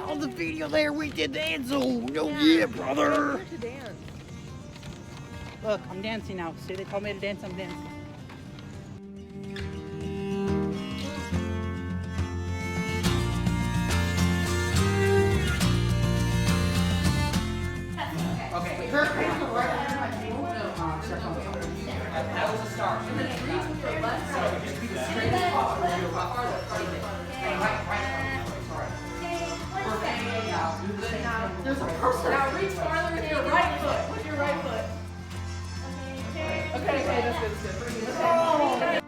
on the video there, we did dance. Oh, no, yeah, brother. To dance. Look, I'm dancing now. See, they told me to dance, I'm dancing. Okay, that was a start. There's a person. Now reach farther with your right foot. With your right foot. Okay, that's good. Okay.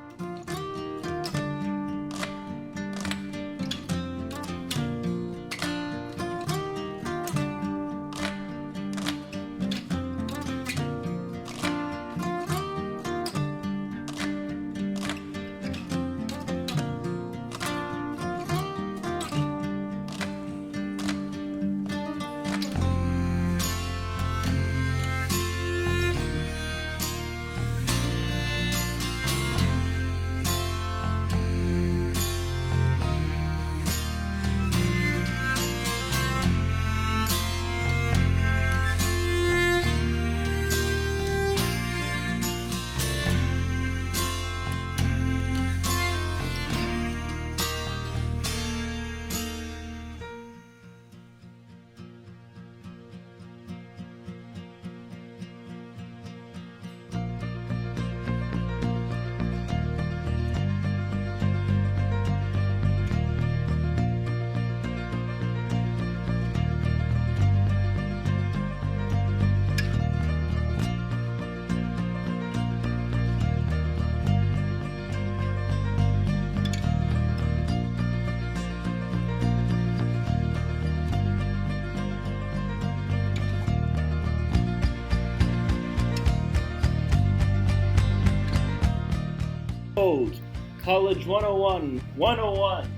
College 101, 101.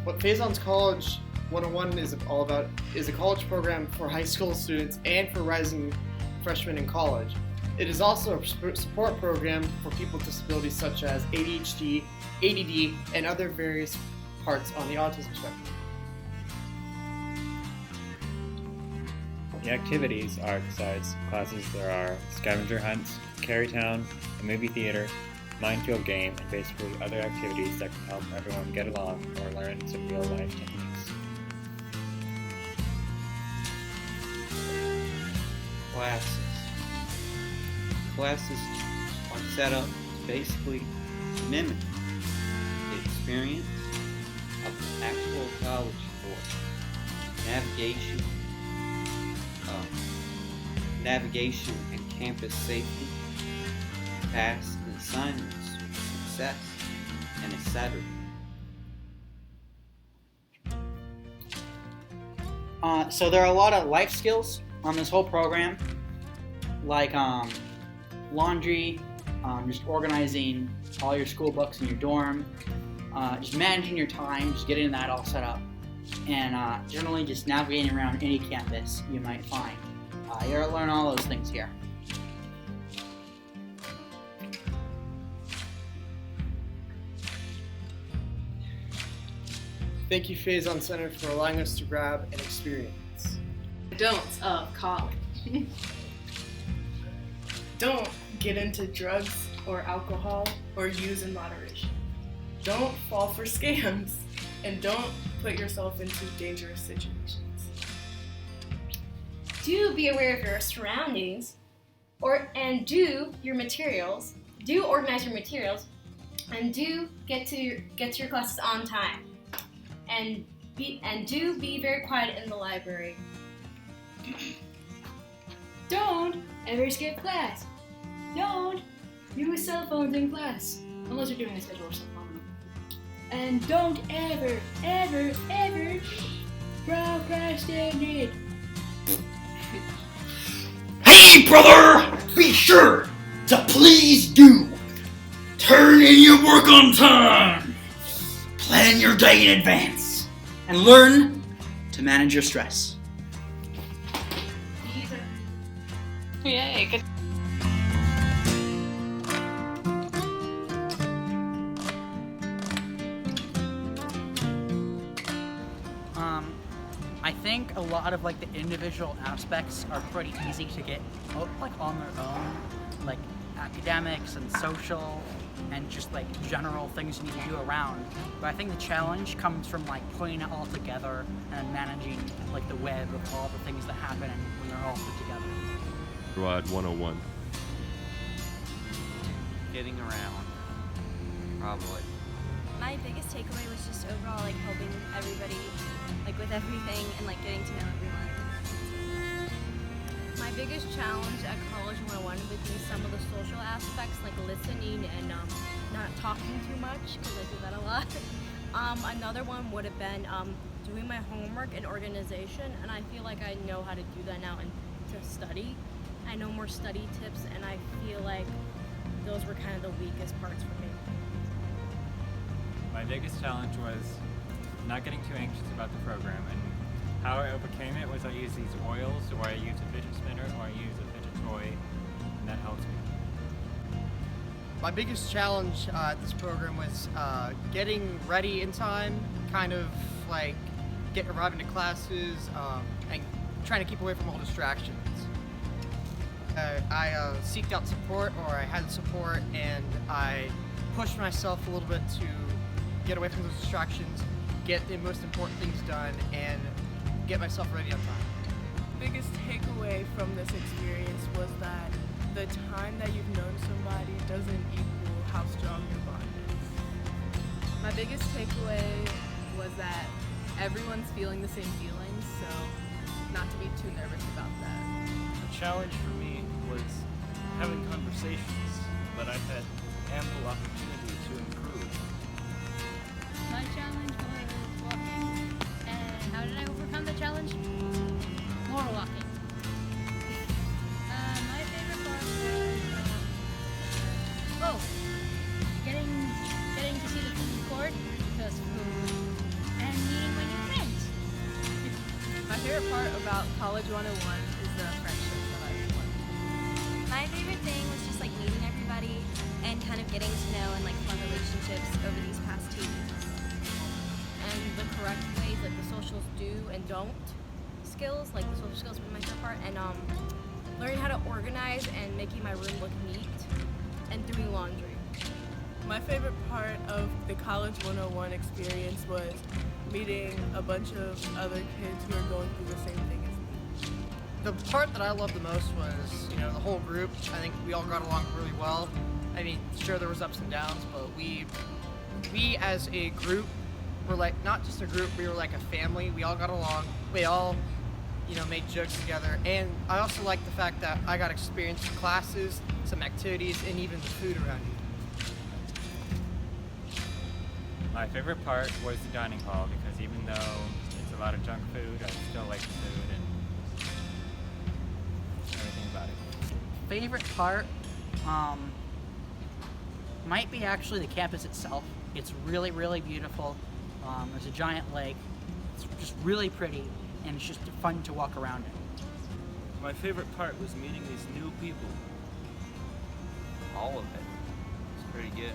What Faison's College 101 is all about is a college program for high school students and for rising freshmen in college. It is also a support program for people with disabilities such as ADHD, ADD, and other various parts on the autism spectrum. The activities are, besides classes, there are scavenger hunts, Carytown, a movie theater, minefield game, and basically other activities that can help everyone get along or learn some real life techniques. Classes are set up to basically mimic the experience of an actual college course. Navigation and campus safety, tasks and assignments, success, and etc. So there are a lot of life skills on this whole program, like laundry, just organizing all your school books in your dorm, just managing your time, just getting that all set up, and generally just navigating around any campus you might find. You're going to learn all those things here. Thank you, Faison Center, for allowing us to grab and experience. Don'ts of college. Don't get into drugs or alcohol or use in moderation. Don't fall for scams, and don't put yourself into dangerous situations. Do be aware of your surroundings, and do your materials. Do organize your materials, and do get to your classes on time. And do be very quiet in the library. Don't ever skip class. Don't use cell phones in class unless you're doing a schedule or something. And don't ever procrastinate. Hey, brother! Be sure to please do. Turn in your work on time. Plan your day in advance. And learn to manage your stress. Yay, good. think a lot of like the individual aspects are pretty easy to get like on their own, like academics and social and just like general things you need to do around. But I think the challenge comes from like putting it all together and managing like the web of all the things that happen when they're all put together. Rod 101. Getting around. Probably. My biggest takeaway was just overall like helping everybody like with everything and like getting to know everyone. My biggest challenge at College 101 would be some of the social aspects like listening and not talking too much because I do that a lot. Another one would have been doing my homework and organization, and I feel like I know how to do that now and to study. I know more study tips, and I feel like those were kind of the weakest parts for me. My biggest challenge was not getting too anxious about the program, and how I overcame it was I use these oils, or I use a fidget spinner, or I use a fidget toy, and that helps me. My biggest challenge at this program was getting ready in time, kind of like arriving to classes, and trying to keep away from all distractions. I seeked out support, or I had support, and I pushed myself a little bit to get away from those distractions, get the most important things done, and get myself ready on time. Biggest takeaway from this experience was that the time that you've known somebody doesn't equal how strong your bond is. My biggest takeaway was that everyone's feeling the same feelings, so not to be too nervous about that. The challenge for me was having conversations, but I've had ample opportunity to improve. My challenge was walking, and how did I overcome the challenge? More walking. My favorite part was getting to see the food court because food and meeting my new friends. My favorite part about College 101 is the friendships that I've formed. My favorite thing was just like meeting everybody and kind of getting to know and like form relationships over these past 2 weeks. And the correct ways, like the socials do and don't skills, like the social skills were my favorite part, and learning how to organize and making my room look neat, and doing laundry. My favorite part of the College 101 experience was meeting a bunch of other kids who are going through the same thing as me. The part that I loved the most was, the whole group. I think we all got along really well. I mean, sure there was ups and downs, but we as a group were like, not just a group, we were like a family. We all got along. We all, made jokes together. And I also liked the fact that I got experience in classes, some activities, and even the food around here. My favorite part was the dining hall, because even though it's a lot of junk food, I still like the food and everything about it. Favorite part might be actually the campus itself. It's really, really beautiful. There's a giant lake. It's just really pretty, and it's just fun to walk around in. My favorite part was meeting these new people. All of it. It's pretty good.